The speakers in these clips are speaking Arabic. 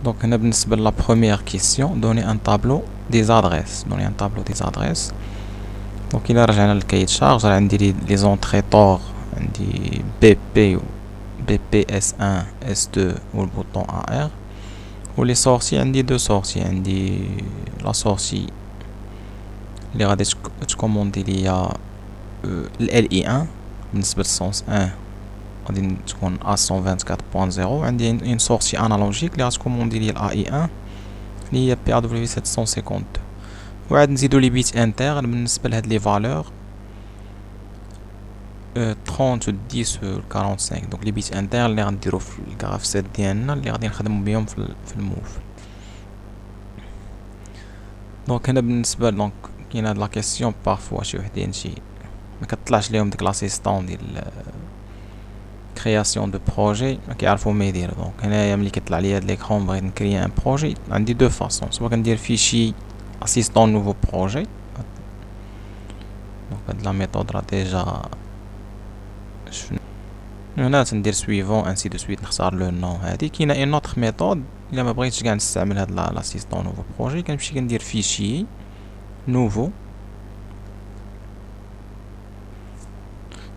دونك هنا بالنسبة لا بروميير كيسيون دوني ان تابلو دي زادريس، دونك الى رجعنا للكايت شارج راه عندي لي زونتريتور، عندي بي بي بي بي اس 1 اس 2 و البوطون ا ار، و لي سورسي عندي دو سورسي، عندي لا سورسي اللي غادي تكوموندي ليا ال اي 1 بالنسبة للسونس 1 غادي تكون ا 124.0، عندي اون سورسي انالوجيك اللي غتكوموندي ليا ال اي 1 اللي هي بي ا دبليو 752، وعاد نزيدو لي بيت انتر بالنسبة لهاد لي فالور 30 و 10 و 45. دونك لي بيت انتر اللي غنديرو في الكراف سيت ديالنا اللي غادي نخدمو بهم في الموف. دونك هنا بالنسبة دونك كاين هاد لا كيسيون بارفوا شي وحدين شي ما كتطلعش ليهم ديك لاسيستون ديال كرياسيون دو بروجي ما كيعرفوا ما يديروا. دونك هنايا ملي كيطلع لي هاد ليكرون بغيت نكري ان بروجي عندي دو فاصون، سوا كندير فيشي اسيستون نوفو بروجي، دونك هاد لا ميثود راه ديجا شفنا هنا تندير سويفون انسي دو سويت نختار لو نون. هادي كاينه اون اوتر ميثود الا ما بغيتش كاع نستعمل هاد لاسيستون نوفو بروجي، كنمشي كندير فيشي نوفو،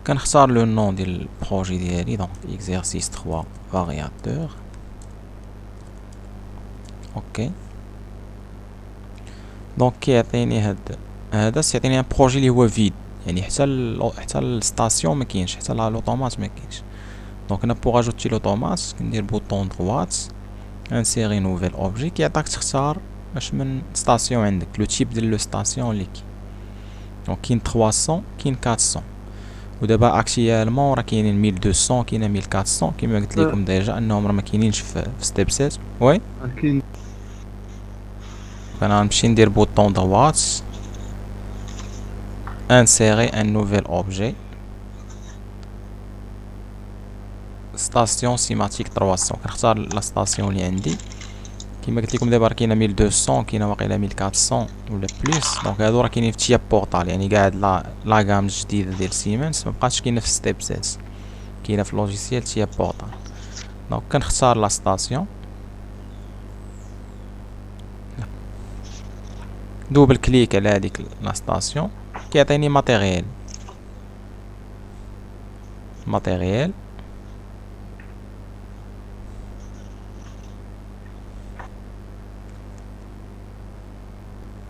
كنختار لو نون ديال البروجي ديالي، دونك اكزرسيس 3 فارياتور. اوكي دونك كيعطيني هذا سيعطيني ان بروجي اللي هو فيد، يعني حتى الستاسيون ما كاينش، حتى لوطومات ما كاينش. دونك انا بوغ اجوتي لوطومات كندير بوطون دروات انسيري نوفيل اوبجي، كيعطيك تختار واش من ستاسيون عندك لو تيب ديال لو ستاسيون اللي كاين. دونك كاين 300 كاين 400، ودابا اكسيالمون راه كاينين 1200 كاينه 1400 كيما قلت لكم ديجا انهم راه ما كاينينش في ستيب سيت. وي كاين انا غنمشي ندير بوطون دروات انسيري ان نوفيل اوبجي ستاسيون سيماتيك 300، كنختار لا ستاسيون اللي عندي كيما قلت لكم دابا راه كاينه 1200 كاينه واقيلا 1400 ولا بليس. دونك هادو راه كاينين في تياب بورطال، يعني كاع لا غام الجديده ديال سيمنز ما بقاتش كاينه في ستيب سيت، كاينه في لوجيسيال تياب بورطال. دونك كنختار لا ستاسيون دوبل كليك على هذيك لا ستاسيون كيعطيني ماتيريال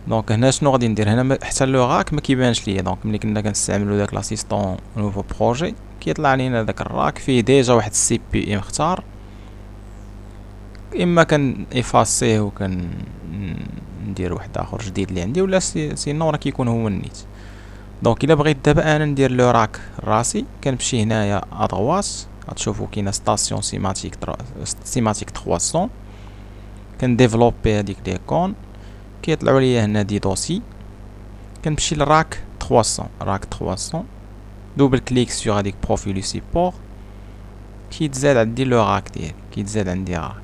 دونك هنا شنو غادي ندير هنا حتى لو راك ما كيبانش ليا. دونك ملي كنا كنستعملوا داك لاسيستون نوفو بروجي كيطلع لينا داك الراك فيه ديجا واحد السي بي اي مختار، اما كان افاسيه وكان ندير واحد اخر جديد اللي عندي، ولا سينو راه كيكون هو النيت. دونك الا بغيت دابا انا ندير لو راك راسي كنمشي هنايا ادغواط غتشوفوا كاينه ستاسيون سيماتيك 300 كنديفلوبي هذيك ليكون كيطلعوا لي هنا دي دوسي، كنمشي لراك 300 دوبل كليك سور هذيك بروفيل سيبور كيتزاد عندي لو راك ديالي، كيتزاد عندي راك.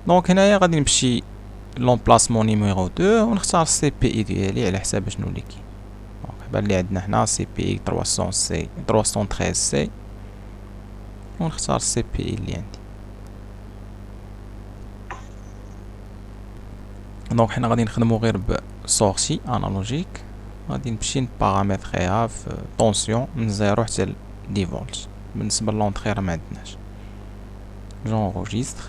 دونك هنايا غادي نمشي لومبلاسمون نيميرو 2 ونختار السي بي اي ديالي على حساب شنو اللي كاين. دونك بان لي عندنا هنا سي بي اي 313 سي ونختار السي بي اي اللي عندي. دونك حنا غادي نخدمو غير بسورسي انالوجيك، غادي نمشي نبارامتريها في طونسيون من 0 حتى 10 فولت. بالنسبه لونطري راه ما عندناش جونغوجيستر.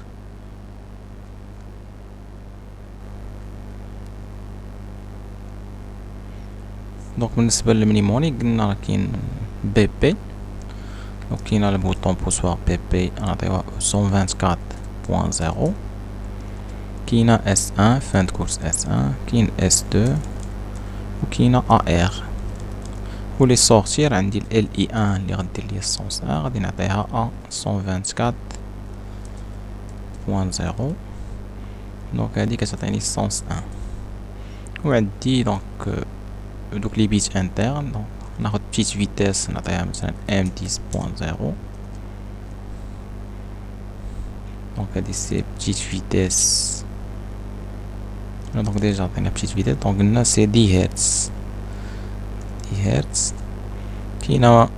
دونك بالنسبه للمنيموني قلنا راه كاين بي بي، دونك كاين البوطون بوسوار بي بي نعطيوها 124.0، كاينه اس 1 فان دو كورس اس 1، كاين اس 2 وكاينه ا ار. ولي سورتير عندي ال اي 1 اللي غدير ليا السونس 1 غادي نعطيها ا 124.0، دونك هادي كتعطيني السونس 1. وعندي دونك دوك لي بيت انترن، دونك ناخد بتيت فيتاس نعطيها مثلا ام 10.0، دونك هادي سي بتيت فيتاس. دونك ديجا عطينا بتيت فيتاس، دونك قلنا سي 10 هرتز. كاينه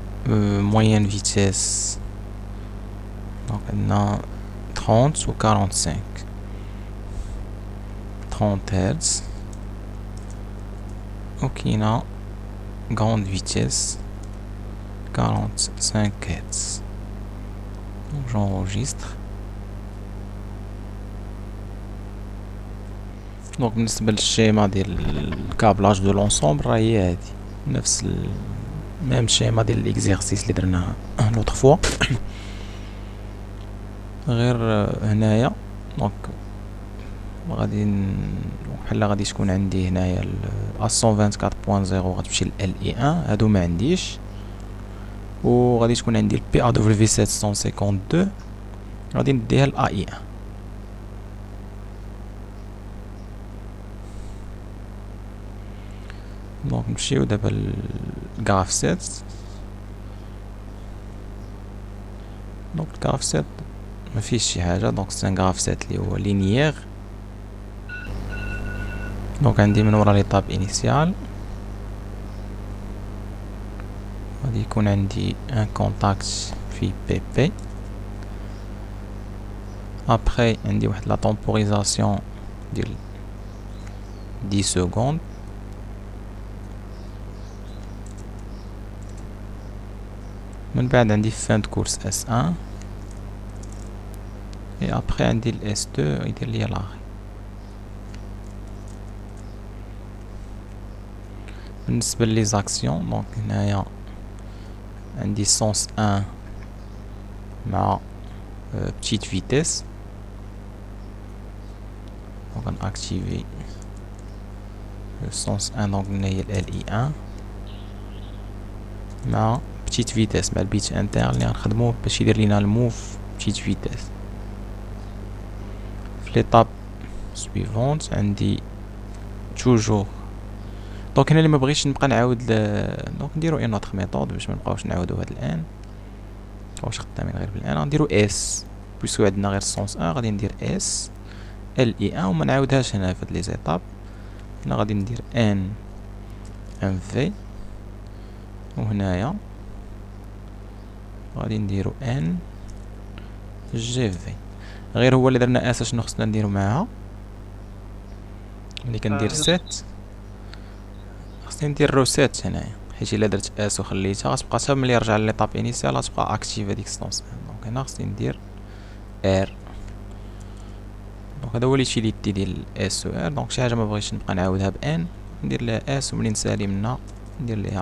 موين فيتاس دونك عندنا 30 و 45. 30 هرتز، و كاينة grande vitesse 45 هرتز. دونك j'enregistre. دونك بالنسبة للشيما ديال الكابلاج دو لونسومبل راه هي هادي، نفس ميم شيما ديال ليكزيرسيس اللي درناه لوطخ فوا. غير هنايا دونك غادي بحال غادي تكون عندي هنايا A124.0 غتمشي ل LE1 هادو ما عنديش، و غادي تكون عندي ال PAW752 غادي نديها ل AE1. دونك نمشيو دابا للغراف سيت. دونك الغراف سيت مفيش شي حاجه، دونك سي ان غراف سيت اللي هو لينيير. دونك عندي من ورا ليطاب انيسيال غادي يكون عندي ان كونتاكت في بي بي. ابخي عندي واحد لا طومبوريزاسيون ديال 10 سكوند. من بعد عندي فان دو كورس اس 1 اي ابخي عندي الاس 2 يدير ليا لاغي. بالنسبه لي زاكسيون دونك هنايا عندي سونس 1 مع بتيت فيتيس. دونك ناكتيفي سونس 1 دونك هنايا ال اي 1 مع بتيت فيتيس مع البيت انتر اللي غنخدمو باش يدير لينا الموف بتيت فيتيس. في ليطاب سويفونت عندي توجور. دونك هنا اللي ما بغيتش نبقى نعاود دونك نديرو ان اوتر ميثود باش ما نبقاوش نعاودو هاد الان، واش خدامين غير بالان. غنديرو اس بويسكو عندنا غير سونس 1 غادي ندير اس ال اي 1 وما نعاودهاش هنا في هاد لي زيتاب. هنا غادي ندير ان ام في، وهنايا غادي نديرو ان جي في. غير هو اللي درنا اس شنو خصنا نديرو معاها ملي كندير سيت، خصني ندير روسيت هنايا، حيت الا درت اس وخليتها غتبقى حتى ملي يرجع ليطاب انيسيال غتبقى اكتيف هاديك ستونس. دونك هنا خصني ندير ار. دونك هذا هو ليتيليتي ديال اس و ار. دونك شي حاجه ما بغيتش نبقى نعاودها بان ندير لها اس، وملي نسالي منها ندير ليها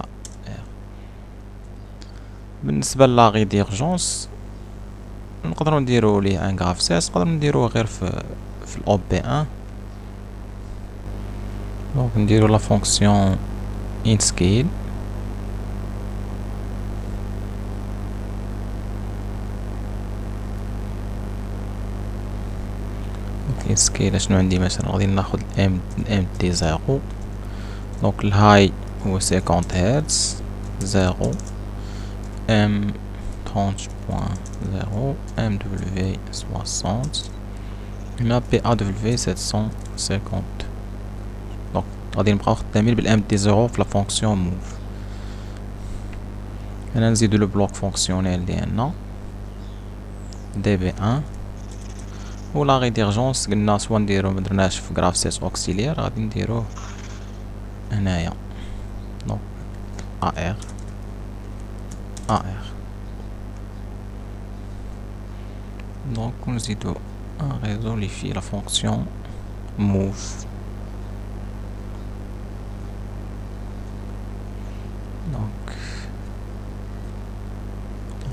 ار. بالنسبه لاغي ديرجونس نقدروا نديروا ليه ان غراف سيس، نقدروا نديروه غير في الاو بي 1. دونك نديروا لا فونكسيون ان سكيل. ان سكيل شنو عندي مثلا غادي ناخذ ام تي 0. دونك الهاي هو 50 هرتز 0 ام 30.0 ام دبليو 60. هنا بي ا دبليو 750. دونك غادي نبقاو خدامين بالام تي 0 في لا فونكسيون موف. هنا نزيدو لو بلوك فونكسيونيل ديالنا دي بي 1. و لاغي ديرجونس قلنا سوا نديرو مدرناش في غراف سيت اوكسيليير غادي نديروه هنايا. دونك ار دونك نزيدو ان ريزو لي فيه لا فونكسيون موف. دونك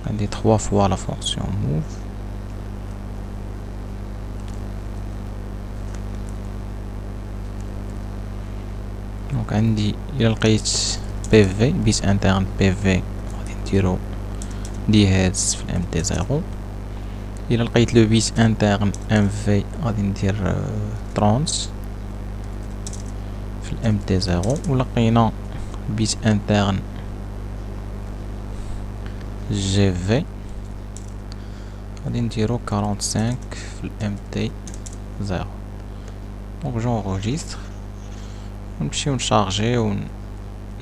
عندي 3 فوا لا فونكسيون موف. دونك عندي الى لقيت بي في بيت انترن بي في غادي نديرو 10 هرتز في الام تي 0. الى لقيت لو بيت انترن ام في غادي ندير 30 في الام تي 0. ولقينا بيت انترن جي في غادي نديرو 45 في الام تي 0. دونك جونغوجيستر ونمشيو نشارجيو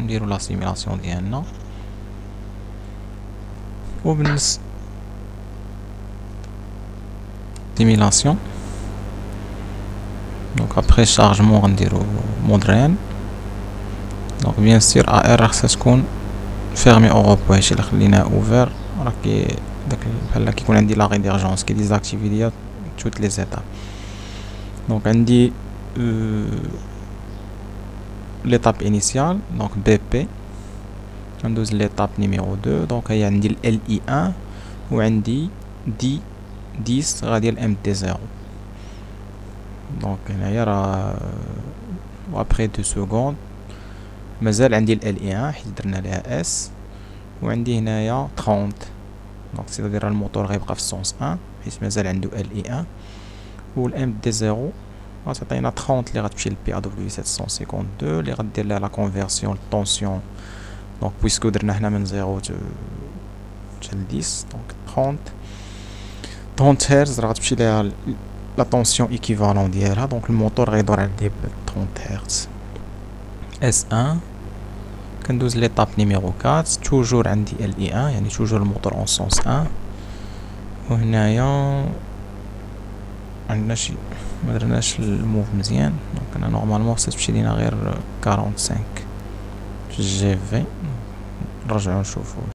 ونديرو لا سيميلاسيون ديالنا. simulation. Donc après chargement غنديرو مود ريال. دونك بيان سور AR خاصها تكون فيرمي او روبو، هادشي اللي خليناه اوفر راه داك بحال كيكون عندي لا ريديرجونس ديزاكتيفي ليا توت لي زيتاب. دونك عندي ليتاب انيسيال دونك بي بي. غندوز ليتاب نيميرو 2. دونك هي عندي ال اي 1 وعندي دي 10 غادي الام دي 0. دونك هنايا راه وابخي 2 سكوند مازال عندي ال اي 1 حيت درنا ليها اس، وعندي هنايا 30. دونك سيتادير الموتور غيبقى في السونس 1 حيت مازال عنده ال اي 1، والام دي 0 غتعطينا 30 اللي غتمشي للبي ا دبليو 752 اللي غدير لها لا كونفيرسيون للطونسيون. دونك بويسكو درنا هنا من 0 حتى ل 10، دونك 30 هرتز راه غتمشي ليها لا طونسيون ايكيفالون ديالها. دونك الموتور غيدور عندي ب 30 هرتز. اس 1 كندوز ليطاب نيميرو 4. توجور عندي ال اي 1 يعني توجور الموتور اون سونس 1. وهنايا عندنا شي ما درناش الموف مزيان. دونك انا نورمالمون خصها تمشي لينا غير 45 في الجي في. نرجعو نشوفو.